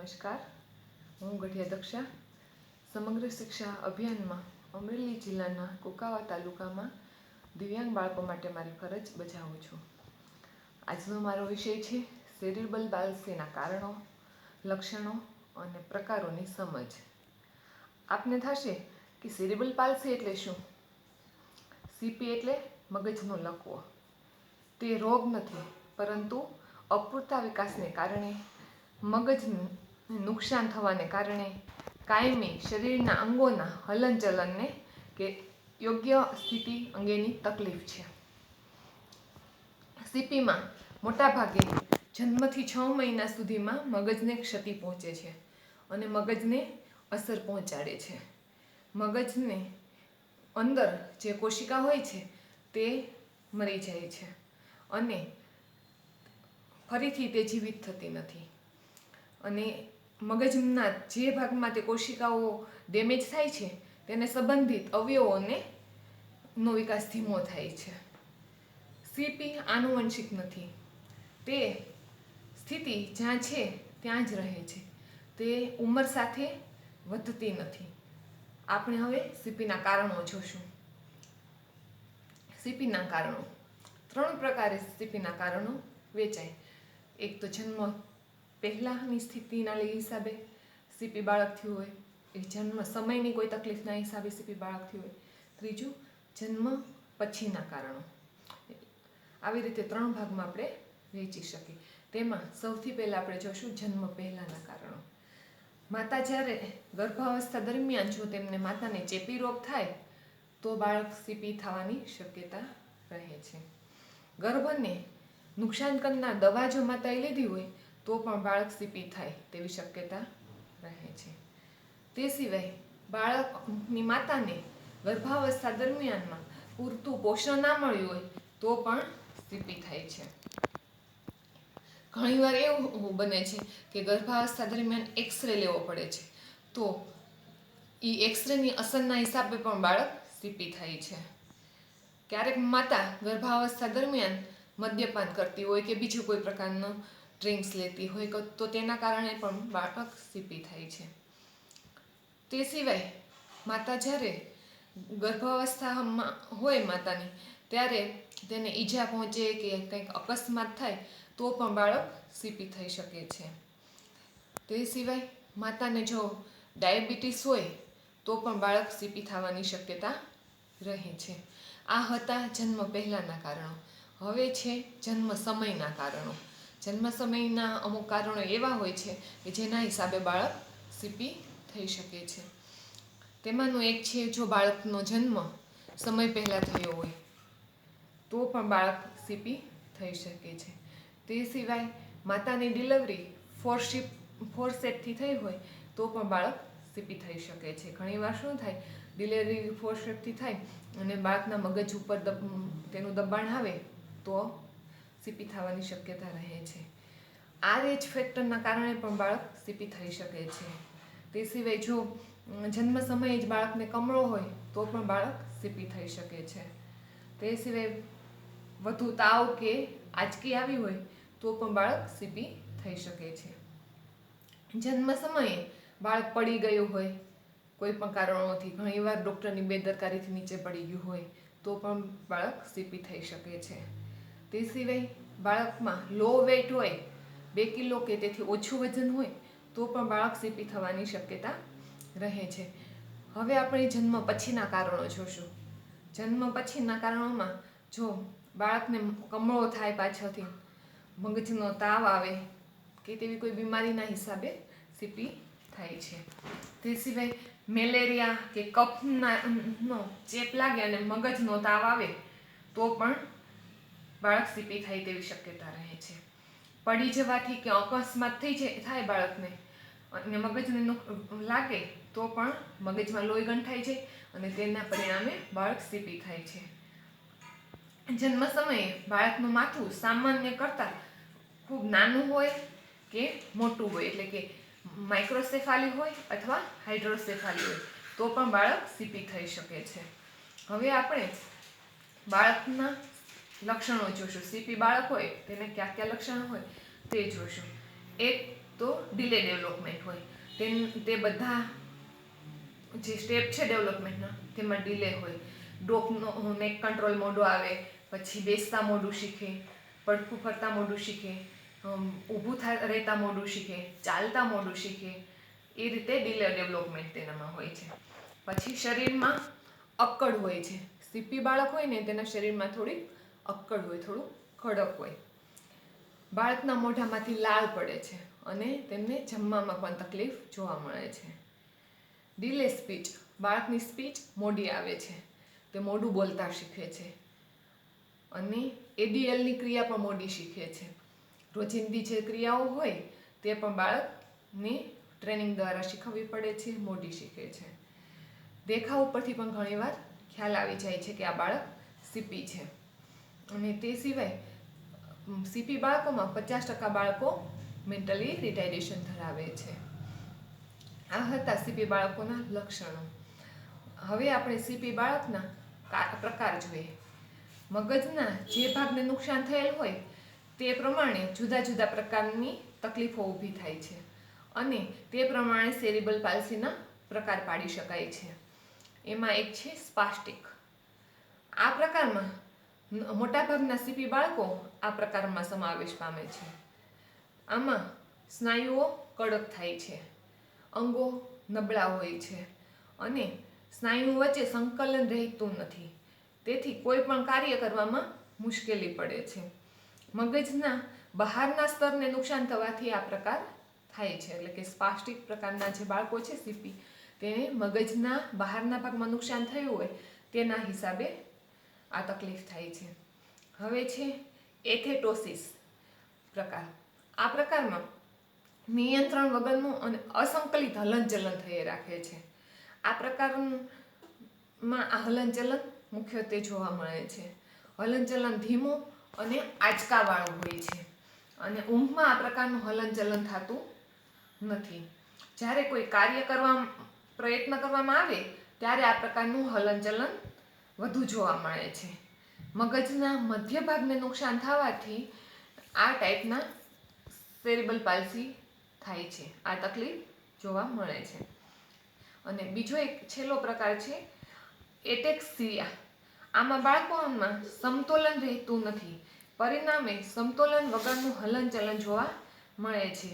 નમસ્કાર, હું ગઢિયા દક્ષા સમગ્ર શિક્ષા અભિયાનમાં અમરેલી જિલ્લાના કુકાવા તાલુકામાં દિવ્યાંગ બાળકો માટે મારી ફરજ બજાવું છું. આજનો મારો વિષય છે સેરિબ્રલ પાલ્સીના કારણો, લક્ષણો અને પ્રકારોની સમજ. આપને થશે કે સેરિબ્રલ પાલ્સી એટલે શું? સીપી એટલે મગજનો લકવો. તે રોગ નથી, પરંતુ અપૂરતા વિકાસને કારણે મગજનું નુકસાન થવાને કારણે કાયમી શરીરના અંગોના હલનચલનને કે યોગ્ય સ્થિતિ અંગેની તકલીફ છે. સીપીમાં મોટાભાગે જન્મથી 6 મહિના સુધીમાં મગજને ક્ષતિ પહોંચે છે અને મગજને અસર પહોંચાડે છે. મગજને અંદર જે કોશિકા હોય છે તે મરી જાય છે અને ફરીથી તે જીવિત થતી નથી. અને મગજના જે ભાગમાં તે કોશિકાઓ ડેમેજ થાય છે તેને સંબંધિત અવયવોને નો વિકાસ ધીમો થાય છે. સીપી આનુવંશિક નથી. તે સ્થિતિ જ્યાં છે ત્યાં જ રહે છે. તે ઉંમર સાથે વધતી નથી. આપણે હવે સીપીના કારણો જોશું. સીપીના કારણો 3 પ્રકારે સીપીના કારણો વેચાય. એક તો જન્મ પહેલાંની સ્થિતિના હિસાબે સીપી બાળક થયું હોય, એક જન્મ સમયની કોઈ તકલીફના હિસાબે સીપી બાળક થયું હોય, ત્રીજું જન્મ પછીના કારણો. આવી રીતે 3 ભાગમાં આપણે વહેંચી શકીએ. તેમાં સૌથી પહેલાં આપણે જોશું જન્મ પહેલાંના કારણો. માતા જ્યારે ગર્ભાવસ્થા દરમિયાન જો તેમને માતાને ચેપી રોગ થાય તો બાળક સીપી થવાની શક્યતા રહે છે. ગર્ભને નુકસાન કરનાર દવા જો માતાએ લીધી હોય તો પણ બાળક સીપી થાય તેવી શક્યતા રહે છે. તે સિવાય બાળકની માતાને ગર્ભાવસ્થા દરમિયાનમાં પૂરતું પોષણ ના મળ્યું હોય તો પણ સીપી થાય છે. ઘણીવાર એવું બને છે કે ગર્ભાવસ્થા દરમિયાન એક્સરે લેવો પડે છે, તો એ એક્સરેની અસરના હિસાબે પણ બાળક સીપી થાય છે. ક્યારેક માતા ગર્ભાવસ્થા દરમિયાન મદ્યપાન કરતી હોય કે બીજું કોઈ પ્રકારનું ડ્રિંક્સ લેતી હોય તો તેના કારણે પણ બાળક સીપી થાય છે. તે સિવાય માતા જ્યારે ગર્ભાવસ્થામાં હોય માતાની ત્યારે તેને ઈજા પહોંચે કે કંઈક અકસ્માત થાય તો પણ બાળક સીપી થઈ શકે છે. તે સિવાય માતાને જો ડાયાબિટીસ હોય તો પણ બાળક સીપી થવાની શક્યતા રહે છે. આ હતા જન્મ પહેલાંના કારણો. હવે છે જન્મ સમયના કારણો. જન્મ સમયના અમુક કારણો એવા હોય છે કે જેના હિસાબે બાળક સીપી થઈ શકે છે. તેમાંનું એક છે જો બાળકનો જન્મ સમય પહેલાં થયો હોય તો પણ બાળક સીપી થઈ શકે છે. તે સિવાય માતાની ડિલિવરી ફોરસેટથી થઈ હોય તો પણ બાળક સીપી થઈ શકે છે. ઘણીવાર શું થાય, ડિલિવરી ફોરસેટથી થાય અને બાળકના મગજ ઉપર તેનું દબાણ આવે તો સીપી થવાની શક્યતા રહે છે. એજ ફેક્ટરના કારણે પણ બાળક સીપી થઈ શકે છે. તે સિવાય જો જન્મ સમયે જ બાળકને કમળો હોય તો પણ બાળક સીપી થઈ શકે છે. તે સિવાય વધુ તાવ કે આંચકી આવી હોય તો પણ બાળક સીપી થઈ શકે છે. જન્મ સમયે બાળક પડી ગયું હોય કોઈ પણ કારણોથી, ઘણીવાર ડૉક્ટરની બેદરકારીથી નીચે પડી ગયું હોય તો પણ બાળક સીપી થઈ શકે છે. તે સિવાય બાળકમાં લો વેઇટ હોય, 2 કિલો કે તેથી ઓછું વજન હોય તો પણ બાળક સીપી થવાની શક્યતા રહે છે. હવે આપણે જન્મ પછીના કારણો જોશું. જન્મ પછીના કારણોમાં જો બાળકને કમળો થાય, પાછળથી મગજનો તાવ આવે કે તેવી કોઈ બીમારીના હિસાબે સીપી થાય છે. તે સિવાય મેલેરિયા કે કફનો ચેપ લાગે અને મગજનો તાવ આવે તો પણ બાળક સીપી થાય તેવી શક્યતા રહે છે. પડી જવાથી કે અકસ્માત થાય બાળકને અને મગજને લાગે તો પણ મગજમાં લોહી ગંઠાઈ જાય અને તેના પરિણામે બાળક સીપી થાય છે. જન્મ સમયે બાળકનું માથું સામાન્ય કરતાં ખૂબ નાનું હોય કે મોટું હોય, એટલે કે માઇક્રોસેફાલી હોય અથવા હાઇડ્રોસેફાલી હોય તો પણ બાળક સીપી થઈ શકે છે. હવે આપણે બાળકના લક્ષણો જોશું. સીપી બાળક હોય તેને કયા કયા લક્ષણો હોય તે જોશું. એક તો ડિલે ડેવલપમેન્ટ હોય. તે બધા જે સ્ટેપ છે ડેવલપમેન્ટના તેમાં ડિલે હોય. ડોકનો નેક કંટ્રોલ મોડો આવે, પછી બેસતા મોડું શીખે, પડખું ફરતા મોડું શીખે, ઊભું રહેતા મોડું શીખે, ચાલતા મોડું શીખે. એ રીતે ડિલે ડેવલપમેન્ટ તેનામાં હોય છે. પછી શરીરમાં અક્કડ હોય છે. સીપી બાળક હોય ને તેના શરીરમાં થોડીક અક્કડ હોય, થોડું કડક હોય. બાળકના મોઢામાંથી લાળ પડે છે અને તેમને જમવામાં પણ તકલીફ જોવા મળે છે. ડિલે સ્પીચ, બાળકની સ્પીચ મોડી આવે છે, તે મોડું બોલતા શીખે છે. અને એડીએલની ક્રિયા પણ મોડી શીખે છે. રોજિંદી જે ક્રિયાઓ હોય તે પણ બાળકને ટ્રેનિંગ દ્વારા શીખવવી પડે છે, મોડી શીખે છે. દેખાવ ઉપરથી પણ ઘણીવાર ખ્યાલ આવી જાય છે કે આ બાળક સીપી છે. અને તે સિવાય સીપી બાળકોમાં 50% બાળકો મેન્ટલી રિટાયર્ડેશન ધરાવે છે. આ હતા સીપી બાળકોના લક્ષણો. હવે આપણે સીપી બાળકના પ્રકાર જોઈએ. મગજના જે ભાગને નુકસાન થયેલ હોય તે પ્રમાણે જુદા જુદા પ્રકારની તકલીફો ઊભી થાય છે અને તે પ્રમાણે સેરિબ્રલ પાલ્સીના પ્રકાર પાડી શકાય છે. એમાં એક છે સ્પાસ્ટિક. આ પ્રકારમાં મોટાભાગના સીપી બાળકો આ પ્રકારમાં સમાવેશ પામે છે. આમાં સ્નાયુઓ કડક થાય છે, અંગો નબળા હોય છે અને સ્નાયુઓ વચ્ચે સંકલન રહેતું નથી. તેથી કોઈ પણ કાર્ય કરવામાં મુશ્કેલી પડે છે. મગજના બહારના સ્તરને નુકસાન થવાથી આ પ્રકાર થાય છે. એટલે કે સ્પાસ્ટિક પ્રકારના જે બાળકો છે સીપી, તેને મગજના બહારના ભાગમાં નુકસાન થયું હોય તેના હિસાબે આ તકલીફ થાય છે. હવે છે એથેટોસિસ પ્રકાર. આ પ્રકારમાં નિયંત્રણ વગરનું અને અસંકલિત હલનચલન થઈ રાખે છે. આ પ્રકારમાં આ હલનચલન મુખ્યત્વે જોવા મળે છે. હલનચલન ધીમું અને આંચકાવાળું હોય છે અને ઊંઘમાં આ પ્રકારનું હલનચલન થતું નથી. જ્યારે કોઈ કાર્ય પ્રયત્ન કરવામાં આવે ત્યારે આ પ્રકારનું હલનચલન વધુ જોવા મળે છે. મગજના મધ્ય ભાગને નુકસાન થવાથી આ ટાઈપના સેરિબ્રલ પાલ્સી થાય છે. આ તકલીફ જોવા મળે છે. અને બીજો એક છેલ્લો પ્રકાર છે એટેક્સિયા. આમાં બાળકોમાં સમતોલન રહેતું નથી, પરિણામે સમતોલન વગરનું હલનચલન જોવા મળે છે.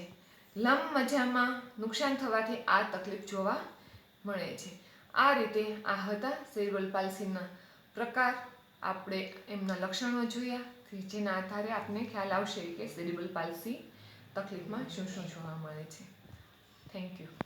લંબમજ્જામાં નુકસાન થવાથી આ તકલીફ જોવા મળે છે. આ રીતે આ હતા સેરિબ્રલ પાલ્સીના પ્રકાર. આપણે એમના લક્ષણો જોયા, જેના આધારે આપને ખ્યાલ આવશે કે સેરિબ્રલ પાલ્સી તકલીફમાં શું શું જોવા મળે છે. Thank you.